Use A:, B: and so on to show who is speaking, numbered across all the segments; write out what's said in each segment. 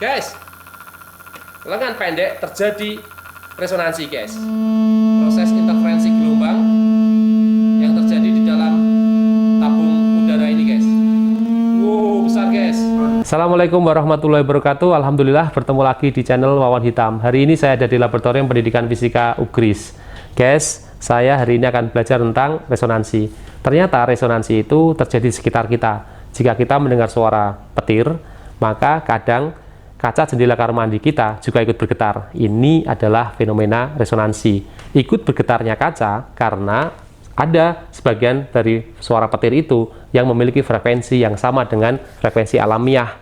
A: Guys, lengan pendek terjadi resonansi, guys. Proses interferensi gelombang yang terjadi di dalam tabung udara ini, guys. Besar, guys. Assalamualaikum warahmatullahi wabarakatuh. Alhamdulillah bertemu lagi di channel Wawan Hitam. Hari ini saya ada di Laboratorium Pendidikan Fisika UGRIS. Guys, saya hari ini akan belajar tentang resonansi. Ternyata resonansi itu terjadi di sekitar kita. Jika kita mendengar suara petir, maka kadang kaca jendela kamar mandi kita juga ikut bergetar. Ini adalah fenomena resonansi. Ikut bergetarnya kaca karena ada sebagian dari suara petir itu yang memiliki frekuensi yang sama dengan frekuensi alamiah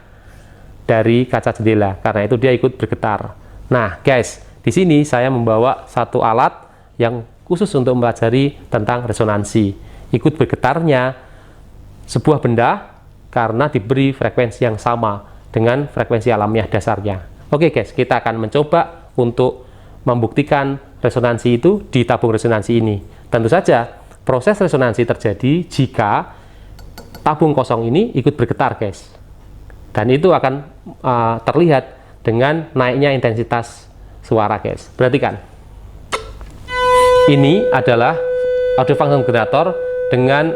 A: dari kaca jendela. Karena itu dia ikut bergetar. Nah, guys, di sini saya membawa satu alat yang khusus untuk mempelajari tentang resonansi. Ikut bergetarnya sebuah benda karena diberi frekuensi yang sama dengan frekuensi alamiah dasarnya. Oke guys, kita akan mencoba untuk membuktikan resonansi itu di tabung resonansi ini. Tentu saja, proses resonansi terjadi jika tabung kosong ini ikut bergetar, guys. Dan itu akan terlihat dengan naiknya intensitas suara, guys. Perhatikan. Ini adalah audio function generator dengan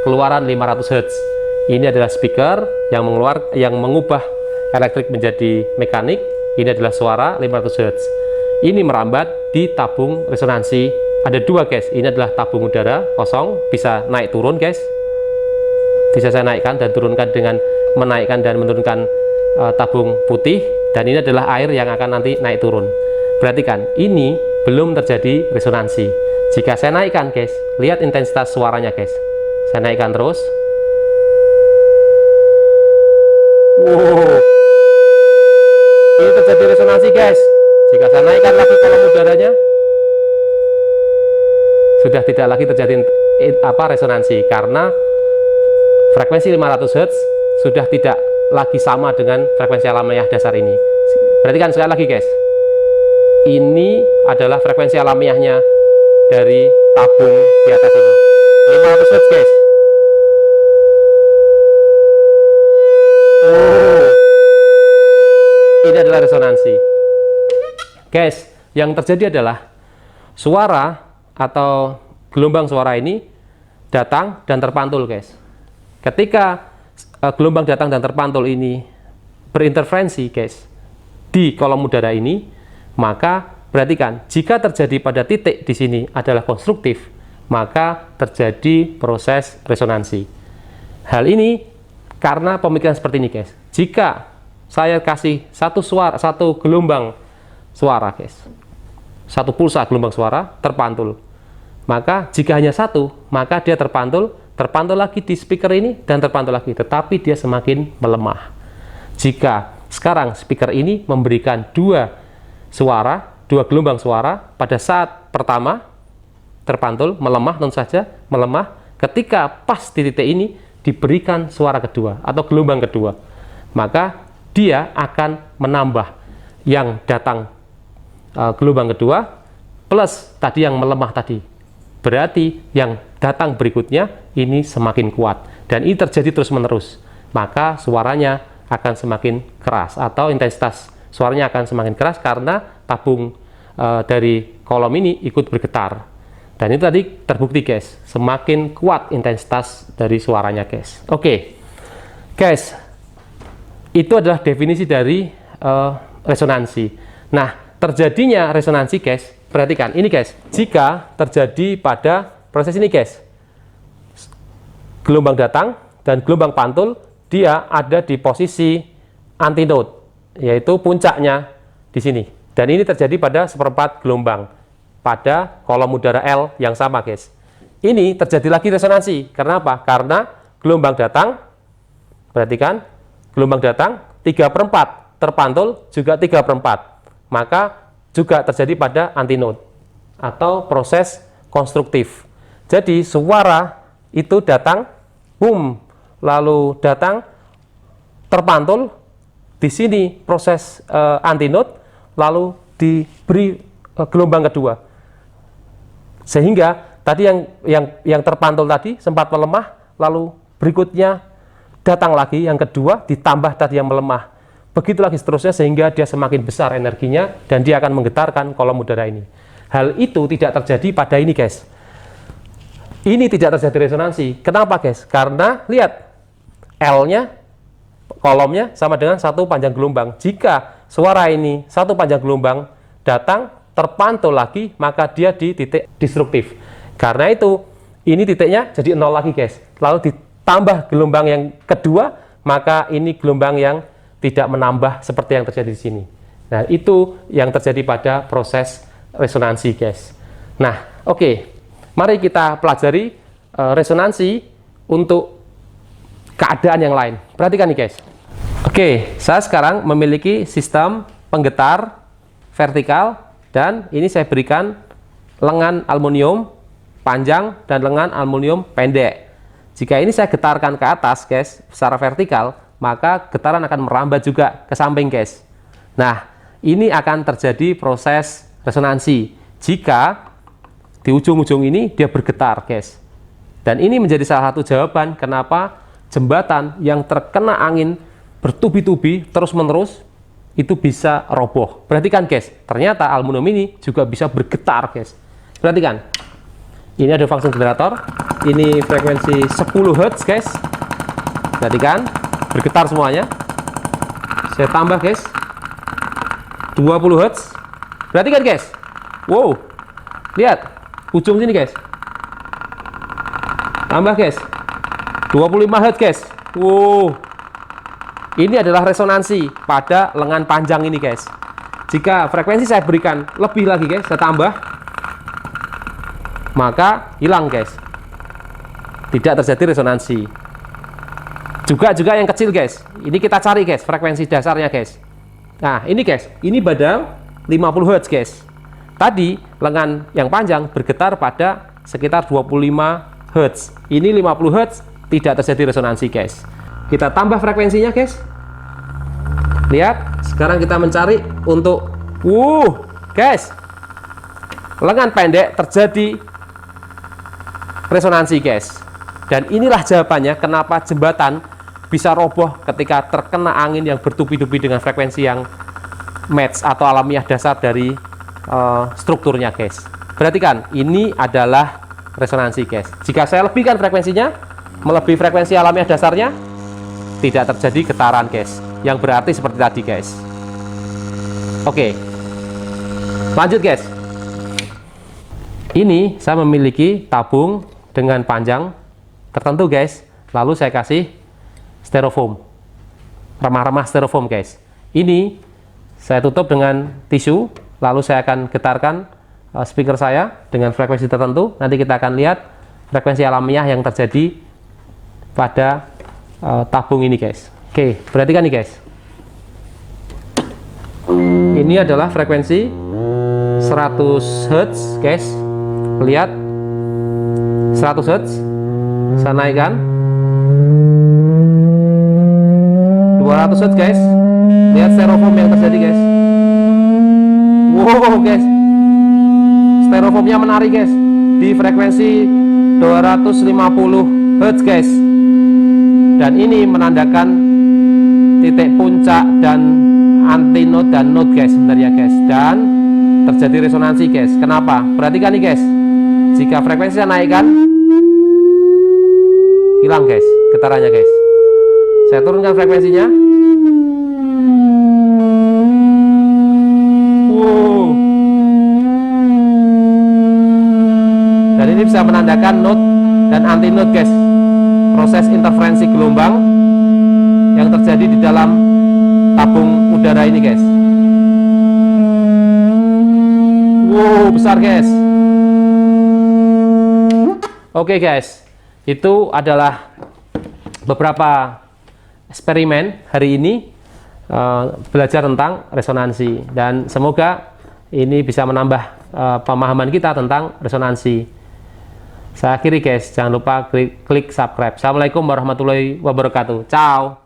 A: keluaran 500 Hz. Ini adalah speaker yang mengubah elektrik menjadi mekanik. Ini adalah suara 500 Hz. Ini merambat di tabung resonansi. Ada dua, guys. Ini adalah tabung udara kosong, bisa naik turun, guys. Bisa saya naikkan dan turunkan dengan menaikkan dan menurunkan tabung putih. Dan ini adalah air yang akan nanti naik turun. Perhatikan, ini belum terjadi resonansi. Jika saya naikkan, guys, lihat intensitas suaranya, guys. Saya naikkan terus. Ini terjadi resonansi, guys. Jika saya naikkan lagi kolom udaranya, sudah tidak lagi terjadi resonansi karena frekuensi 500 Hz sudah tidak lagi sama dengan frekuensi alamiah dasar ini. Perhatikan sekali lagi, guys. Ini adalah frekuensi alamiahnya dari tabung di atas ini. 500 Hz, guys. Ini adalah resonansi. Guys, yang terjadi adalah suara atau gelombang suara ini datang dan terpantul, guys. Ketika gelombang datang dan terpantul ini berinterferensi, guys, di kolom udara ini, maka perhatikan, jika terjadi pada titik di sini adalah konstruktif, maka terjadi proses resonansi. Hal ini karena pemikiran seperti ini, guys. Jika saya kasih satu gelombang suara, guys, satu pulsa gelombang suara terpantul, maka jika hanya satu, maka dia terpantul lagi di speaker ini dan terpantul lagi, tetapi dia semakin melemah. Jika sekarang speaker ini memberikan dua gelombang suara, pada saat pertama terpantul, melemah, tentu saja melemah. Ketika pas di titik ini diberikan suara kedua atau gelombang kedua, maka dia akan menambah yang datang gelombang kedua plus tadi yang melemah tadi. Berarti yang datang berikutnya ini semakin kuat dan ini terjadi terus-menerus. Maka suaranya akan semakin keras atau intensitas suaranya akan semakin keras karena tabung dari kolom ini ikut bergetar. Dan itu tadi terbukti, guys, semakin kuat intensitas dari suaranya, guys. Oke, guys, itu adalah definisi dari resonansi. Nah, terjadinya resonansi, guys, perhatikan ini, guys, jika terjadi pada proses ini, guys, gelombang datang dan gelombang pantul, dia ada di posisi antinode, yaitu puncaknya di sini. Dan ini terjadi pada seperempat gelombang pada kolom udara L yang sama, guys. Ini terjadi lagi resonansi. Karena apa? Karena gelombang datang, perhatikan, gelombang datang 3/4, terpantul juga 3/4. Maka juga terjadi pada antinode atau proses konstruktif. Jadi suara itu datang, boom, lalu datang, terpantul, di sini proses antinode, lalu diberi gelombang kedua. Sehingga tadi yang terpantul tadi sempat melemah, lalu berikutnya datang lagi yang kedua ditambah tadi yang melemah. begitu lagi seterusnya sehingga dia semakin besar energinya dan dia akan menggetarkan kolom udara ini. Hal itu tidak terjadi pada ini, guys. Ini tidak terjadi resonansi. Kenapa, guys? Karena lihat L-nya, kolomnya sama dengan satu panjang gelombang. Jika suara ini satu panjang gelombang datang terpantul lagi, maka dia di titik destruktif. Karena itu ini titiknya jadi 0 lagi, guys. Lalu ditambah gelombang yang kedua, maka ini gelombang yang tidak menambah seperti yang terjadi di sini. Nah, itu yang terjadi pada proses resonansi, guys. Nah, oke. Mari kita pelajari resonansi untuk keadaan yang lain. Perhatikan nih, guys. Oke, saya sekarang memiliki sistem penggetar vertikal dan ini saya berikan lengan aluminium panjang dan lengan aluminium pendek. Jika ini saya getarkan ke atas, guys, secara vertikal, maka getaran akan merambat juga ke samping, guys. Nah, ini akan terjadi proses resonansi jika di ujung-ujung ini dia bergetar, guys. Dan ini menjadi salah satu jawaban kenapa jembatan yang terkena angin bertubi-tubi terus-menerus itu bisa roboh. Perhatikan, guys, ternyata aluminium ini juga bisa bergetar, guys. Perhatikan. Ini ada function generator, ini frekuensi 10 Hz, guys. Perhatikan, bergetar semuanya. Saya tambah, guys, 20 Hz. Perhatikan, guys. Wow, lihat, ujung sini, guys. Tambah, guys, 25 Hz, guys. Wow, ini adalah resonansi pada lengan panjang ini, guys. Jika frekuensi saya berikan lebih lagi, guys, saya tambah, maka hilang, guys. Tidak terjadi resonansi. Juga yang kecil, guys. Ini kita cari, guys, frekuensi dasarnya, guys. Nah, ini, guys, ini pada 50 Hz, guys. Tadi lengan yang panjang bergetar pada sekitar 25 Hz. Ini 50 Hz, tidak terjadi resonansi, guys. Kita tambah frekuensinya, guys. Lihat, sekarang kita mencari untuk guys, lengan pendek terjadi resonansi, guys. Dan inilah jawabannya kenapa jembatan bisa roboh ketika terkena angin yang bertubi-tubi dengan frekuensi yang match atau alamiah dasar dari strukturnya, guys. Perhatikan, ini adalah resonansi, guys. Jika saya lebihkan frekuensinya melebihi frekuensi alamiah dasarnya, tidak terjadi getaran, guys, yang berarti seperti tadi, guys. Oke, lanjut, guys. Ini saya memiliki tabung dengan panjang tertentu, guys. Lalu saya kasih styrofoam, remah-remah styrofoam, guys. Ini saya tutup dengan tisu, lalu saya akan getarkan speaker saya dengan frekuensi tertentu. Nanti kita akan lihat frekuensi alamiah yang terjadi pada tabung ini, guys. Oke, perhatikan nih, guys. Ini adalah frekuensi 100 Hz, guys. Lihat, 100 Hz. Saya naikkan 200 Hz, guys. Lihat styrofoam yang terjadi, guys. Wow, guys, styrofoamnya menari, guys, di frekuensi 250 Hz, guys. Dan ini menandakan titik puncak dan antinode dan node, guys, sebenarnya, guys. Dan terjadi resonansi, guys. Kenapa? Perhatikan nih, guys. Jika frekuensi saya naikkan, hilang, guys, getarannya, guys. Saya turunkan frekuensinya. Wow. Dan ini bisa menandakan node dan antinode, guys. Proses interferensi gelombang yang terjadi di dalam tabung udara ini, guys. Wow, besar, guys. Oke, guys, itu adalah beberapa eksperimen hari ini belajar tentang resonansi, dan semoga ini bisa menambah pemahaman kita tentang resonansi. Saya akhiri, guys, jangan lupa klik subscribe. Assalamualaikum warahmatullahi wabarakatuh. Ciao.